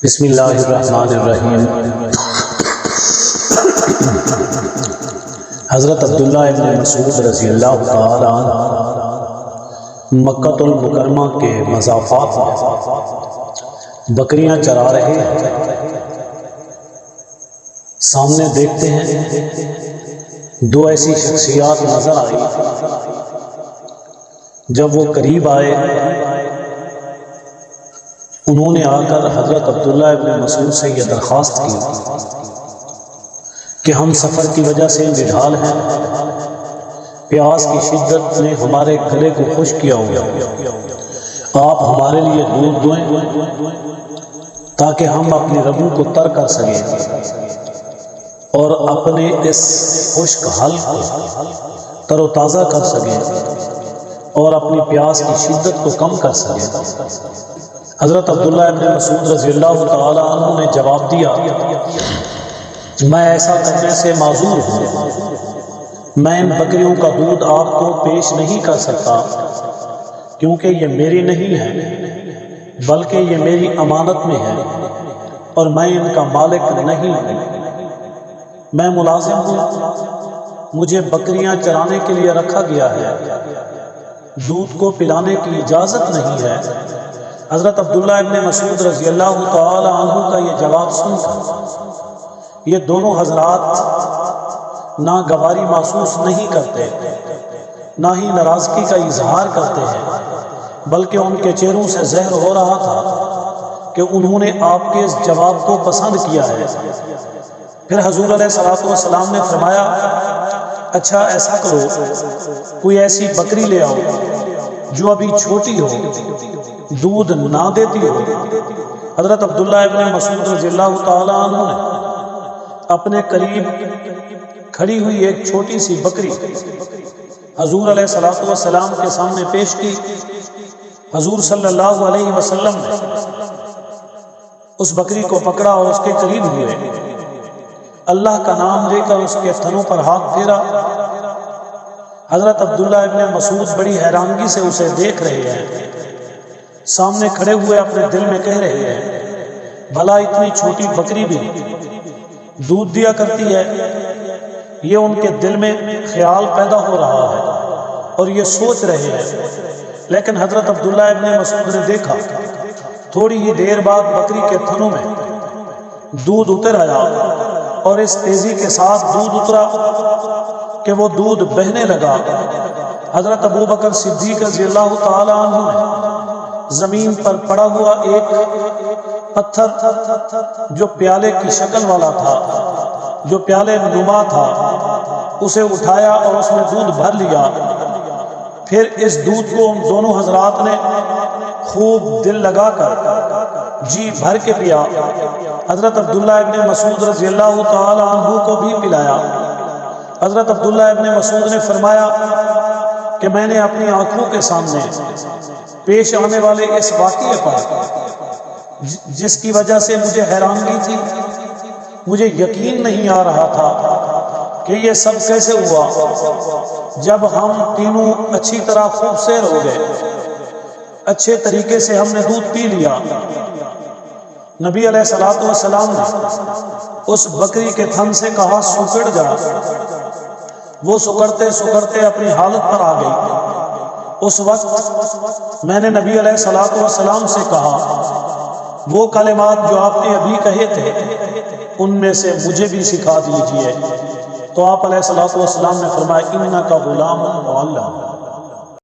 بسم اللہ الرحمن الرحیم۔ حضرت عبداللہ ابن مسعود رضی اللہ تعالی عنہ مکہ المکرمہ کے مضافات میں بکریاں چرا رہے ہیں۔ سامنے دیکھتے ہیں دو ایسی شخصیات نظر آئی۔ جب وہ قریب آئے انہوں نے آ کر حضرت عبداللہ ابن مسعود سے یہ درخواست کی کہ ہم سفر کی وجہ سے نڈھال ہیں، پیاس کی شدت نے ہمارے گلے کو خشک کیا ہوا، آپ ہمارے لیے دودھ دیں تاکہ ہم اپنی رگوں کو تر کر سکیں اور اپنے اس خشک حل کو تر و تازہ کر سکیں اور اپنی پیاس کی شدت کو کم کر سکیں۔ حضرت عبداللہ ابن مسعود رضی اللہ تعالی عنہ نے جواب دیا، میں ایسا کرنے سے معذور ہوں، میں ان بکریوں کا دودھ آپ کو پیش نہیں کر سکتا کیونکہ یہ میری نہیں ہے بلکہ یہ میری امانت میں ہے اور میں ان کا مالک نہیں ہوں، میں ملازم ہوں، مجھے بکریاں چرانے کے لیے رکھا گیا ہے، دودھ کو پلانے کی اجازت نہیں ہے۔ حضرت عبداللہ ابن مسعود رضی اللہ تعالی عنہ کا یہ جواب سن کر یہ دونوں حضرات ناگواری محسوس نہیں کرتے، نہ ہی ناراضگی کا اظہار کرتے ہیں، بلکہ ان کے چہروں سے ظاہر ہو رہا تھا کہ انہوں نے آپ کے اس جواب کو پسند کیا ہے۔ پھر حضور علیہ الصلوۃ والسلام نے فرمایا، اچھا ایسا کرو، کوئی ایسی بکری لے آؤ جو ابھی چھوٹی ہو، دودھ نہ دیتی ہو۔ حضرت عبداللہ ابن مسعود رضی اللہ تعالی عنہ نے اپنے قریب کھڑی ہوئی ایک چھوٹی سی بکری حضور علیہ الصلوۃ والسلام کے سامنے پیش کی۔ حضور صلی اللہ علیہ وسلم نے اس بکری کو پکڑا اور اس کے قریب ہوئے، اللہ کا نام لے کر اس کے تھنوں پر ہاتھ پھیرا۔ حضرت عبداللہ ابن مسعود بڑی حیرانگی سے اسے دیکھ رہے ہیں، سامنے کھڑے ہوئے اپنے دل میں کہہ رہے ہیں، بھلا اتنی چھوٹی بکری بھی دودھ دیا کرتی ہے؟ یہ ان کے دل میں خیال پیدا ہو رہا ہے اور یہ سوچ رہے ہیں۔ لیکن حضرت عبداللہ ابن مسعود نے دیکھا تھوڑی ہی دیر بعد بکری کے تھنوں میں دودھ اتر آیا اور اس تیزی کے ساتھ دودھ اترا کہ وہ دودھ بہنے لگا۔ حضرت ابوبکر صدیق رضی اللہ تعالی عنہ نے زمین پر پڑا ہوا ایک پتھر جو پیالے کی شکل والا تھا، جو پیالے نما تھا، اسے اٹھایا اور اس میں دودھ بھر لیا۔ پھر اس دودھ کو ان دونوں حضرات نے خوب دل لگا کر جی بھر کے پیا۔ حضرت عبداللہ ابن مسعود رضی اللہ تعالی عنہ کو بھی پلایا۔ حضرت عبداللہ ابن مسعود نے فرمایا کہ میں نے اپنی آنکھوں کے سامنے پیش آنے والے اس واقعے پر جس کی وجہ سے مجھے حیرانگی تھی، مجھے یقین نہیں آ رہا تھا کہ یہ سب کیسے ہوا، جب ہم تینوں اچھی طرح خوب سیر ہو گئے، اچھے طریقے سے ہم نے دودھ پی لیا، نبی علیہ الصلوۃ والسلام نے اس بکری کے تھن سے کہا سکڑ جا، وہ سکڑتے سکڑتے اپنی حالت پر آ گئی۔ اس وقت میں نے نبی علیہ الصلوۃ والسلام سے کہا، وہ کلمات جو آپ نے ابھی کہے تھے ان میں سے مجھے بھی سکھا دیجئے۔ تو آپ علیہ الصلوۃ والسلام نے فرمایا، انک غلام معلم۔